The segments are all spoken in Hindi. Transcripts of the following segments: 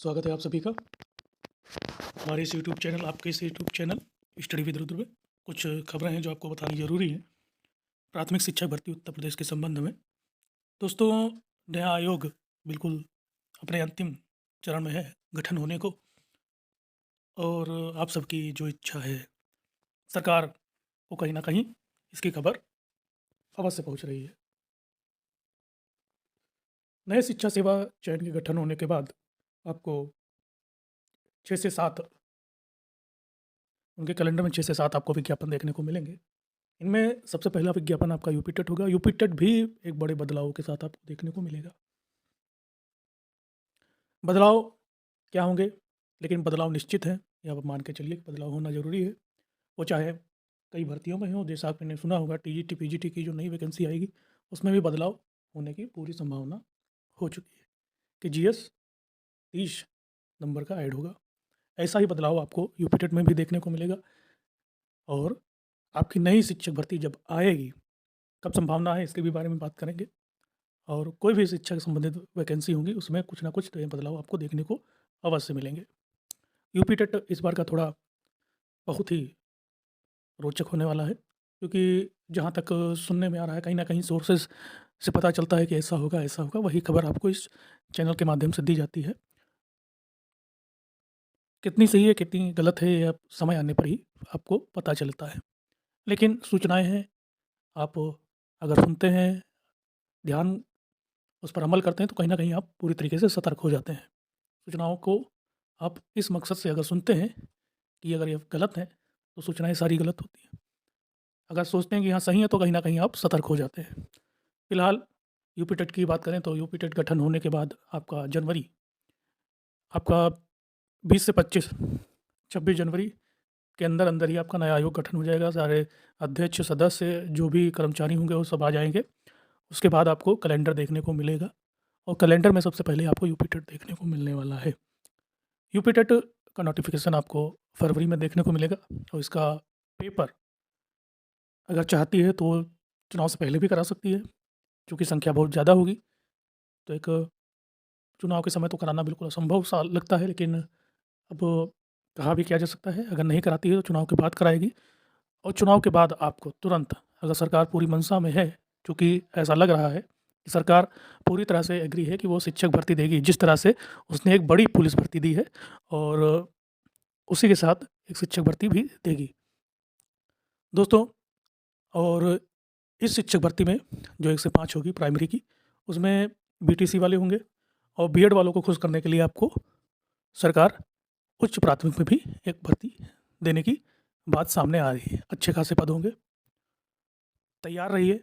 स्वागत है आप सभी का हमारे इस यूट्यूब चैनल आपके इस YouTube channel study with Rudra में। कुछ खबरें हैं जो आपको बतानी ज़रूरी है प्राथमिक शिक्षक भर्ती उत्तर प्रदेश के संबंध में। दोस्तों, नया आयोग बिल्कुल अपने अंतिम चरण में है गठन होने को, और आप सबकी जो इच्छा है सरकार को कहीं ना कहीं इसकी खबर अवश्य पहुंच रही है। नए शिक्षा सेवा चयन के गठन होने के बाद आपको 6 से 7 उनके कैलेंडर में 6 से 7 आपको विज्ञापन देखने को मिलेंगे। इनमें सबसे पहला विज्ञापन आपका यूपी टेट होगा। यूपी टेट भी एक बड़े बदलाव के साथ आपको देखने को मिलेगा। बदलाव क्या होंगे, लेकिन बदलाव निश्चित है, ये आप मान के चलिए कि बदलाव होना ज़रूरी है। वो चाहे कई भर्तियों में हो, जैसा आपने सुना होगा टीजीटी पीजीटी की जो नई वैकेंसी आएगी उसमें भी बदलाव होने की पूरी संभावना हो चुकी है कि जीएस 30 नंबर का ऐड होगा। ऐसा ही बदलाव आपको यूपी टेट में भी देखने को मिलेगा। और आपकी नई शिक्षक भर्ती जब आएगी, कब संभावना है इसके भी बारे में बात करेंगे। और कोई भी शिक्षा से संबंधित वैकेंसी होंगी उसमें कुछ ना कुछ नए बदलाव आपको देखने को अवश्य मिलेंगे। यूपी टेट इस बार का थोड़ा बहुत ही रोचक होने वाला है, क्योंकि जहाँ तक सुनने में आ रहा है, कहीं ना कहीं सोर्सेज से पता चलता है कि ऐसा होगा ऐसा होगा, वही खबर आपको इस चैनल के माध्यम से दी जाती है। कितनी सही है कितनी गलत है, यह समय आने पर ही आपको पता चलता है। लेकिन सूचनाएं हैं, आप अगर सुनते हैं, ध्यान उस पर अमल करते हैं, तो कहीं ना कहीं आप पूरी तरीके से सतर्क हो जाते हैं। सूचनाओं को आप इस मकसद से अगर सुनते हैं कि अगर ये गलत है तो सूचनाएं सारी गलत होती हैं। अगर सोचते हैं कि हाँ सही है तो कहीं ना कहीं आप सतर्क हो जाते हैं। फिलहाल यूपी टेट की बात करें तो यूपी टेट गठन होने के बाद आपका जनवरी, आपका 20 से 25 26 जनवरी के अंदर अंदर ही आपका नया आयोग गठन हो जाएगा। सारे अध्यक्ष सदस्य जो भी कर्मचारी होंगे वो सब आ जाएंगे। उसके बाद आपको कैलेंडर देखने को मिलेगा, और कैलेंडर में सबसे पहले आपको यूपी टेट देखने को मिलने वाला है। यूपी टेट का नोटिफिकेशन आपको फरवरी में देखने को मिलेगा, और इसका पेपर अगर चाहती है तो चुनाव से पहले भी करा सकती है। चूँकि संख्या बहुत ज़्यादा होगी तो एक चुनाव के समय तो कराना बिल्कुल असंभव सा लगता है, लेकिन अब कहा भी क्या जा सकता है, अगर नहीं कराती है तो चुनाव के बाद कराएगी। और चुनाव के बाद आपको तुरंत, अगर सरकार पूरी मंशा में है, चूँकि ऐसा लग रहा है कि सरकार पूरी तरह से एग्री है कि वो शिक्षक भर्ती देगी, जिस तरह से उसने एक बड़ी पुलिस भर्ती दी है और उसी के साथ एक शिक्षक भर्ती भी देगी। दोस्तों, और इस शिक्षक भर्ती में जो 1 से 5 होगी प्राइमरी की, उसमें बीटीसी वाले होंगे, और बीएड वालों को खुश करने के लिए आपको सरकार उच्च प्राथमिक में भी एक भर्ती देने की बात सामने आ रही है। अच्छे खासे पद होंगे, तैयार रहिए।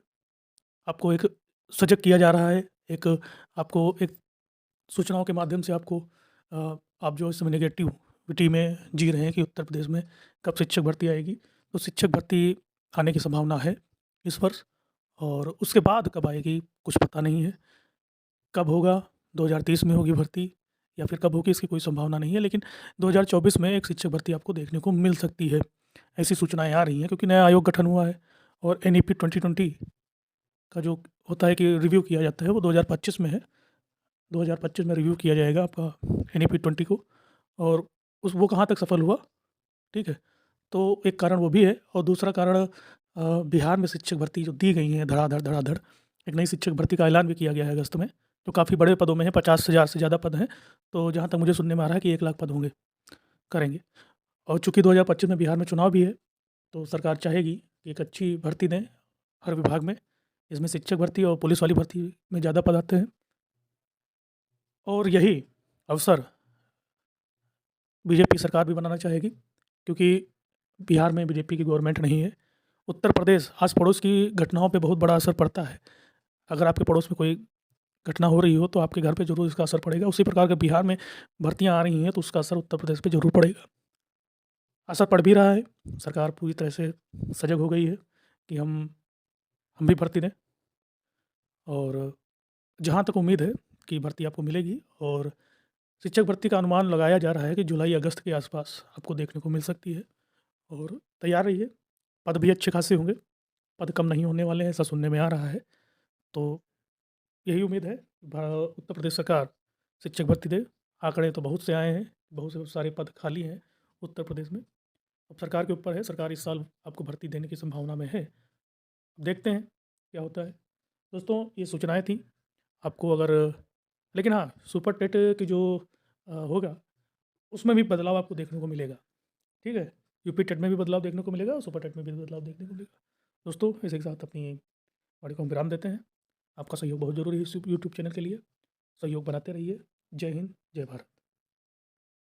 आपको एक सजग किया जा रहा है, एक आपको एक सूचनाओं के माध्यम से आपको आप जो इस समय नेगेटिविटी में जी रहे हैं कि उत्तर प्रदेश में कब शिक्षक भर्ती आएगी, तो शिक्षक भर्ती आने की संभावना है इस वर्ष। और उसके बाद कब आएगी कुछ पता नहीं है। कब होगा, 2030 में होगी भर्ती या फिर कब होगी इसकी कोई संभावना नहीं है, लेकिन 2024 में एक शिक्षक भर्ती आपको देखने को मिल सकती है। ऐसी सूचनाएँ आ रही हैं, क्योंकि नया आयोग गठन हुआ है और एनईपी 2020 का जो होता है कि रिव्यू किया जाता है वो 2025 में है। 2025 में रिव्यू किया जाएगा आपका एनईपी 20 को, और वो कहाँ तक सफल हुआ, ठीक है। तो एक कारण वो भी है, और दूसरा कारण बिहार में शिक्षक भर्ती जो दी गई है धड़ाधड़ धड़ाधड़, एक नई शिक्षक भर्ती का ऐलान भी किया गया है अगस्त में, जो काफ़ी बड़े पदों में है, 50,000 से ज़्यादा पद हैं। तो जहाँ तक मुझे सुनने में आ रहा है कि 1 लाख पद होंगे, करेंगे। और चूँकि 2025 में बिहार में चुनाव भी है, तो सरकार चाहेगी कि एक अच्छी भर्ती दें हर विभाग में। इसमें शिक्षक भर्ती और पुलिस वाली भर्ती में ज़्यादा पद आते हैं, और यही अवसर बीजेपी सरकार भी बनाना चाहेगी, क्योंकि बिहार में बीजेपी की गवर्नमेंट नहीं है। उत्तर प्रदेश आस पड़ोस की घटनाओं पे बहुत बड़ा असर पड़ता है। अगर आपके पड़ोस में कोई घटना हो रही हो तो आपके घर पे ज़रूर इसका असर पड़ेगा। उसी प्रकार के बिहार में भर्तियाँ आ रही हैं तो उसका असर उत्तर प्रदेश पे ज़रूर पड़ेगा। असर पड़ भी रहा है। सरकार पूरी तरह से सजग हो गई है कि हम भी भर्ती दें, और जहाँ तक उम्मीद है कि भर्ती आपको मिलेगी, और शिक्षक भर्ती का अनुमान लगाया जा रहा है कि जुलाई अगस्त के आसपास आपको देखने को मिल सकती है। और तैयार रहिए, पद भी अच्छे खासे होंगे, पद कम नहीं होने वाले हैं, ऐसा सुनने में आ रहा है। तो यही उम्मीद है उत्तर प्रदेश सरकार शिक्षक भर्ती दे, आंकड़े तो बहुत से आए हैं, बहुत से सारे पद खाली हैं उत्तर प्रदेश में। अब सरकार के ऊपर है, सरकार इस साल आपको भर्ती देने की संभावना में है। देखते हैं क्या होता है। दोस्तों, ये सूचनाएँ थी आपको अगर, लेकिन हाँ, सुपर टेट की जो होगा उसमें भी बदलाव आपको देखने को मिलेगा, ठीक है? यूपी टेट में भी बदलाव देखने को मिलेगा और सुपर टेट में भी बदलाव देखने को मिलेगा। दोस्तों, इसी के साथ अपनी वाणी को हम विराम देते हैं। आपका सहयोग बहुत ज़रूरी है इस यूट्यूब चैनल के लिए। सहयोग बनाते रहिए। जय हिंद, जय भारत।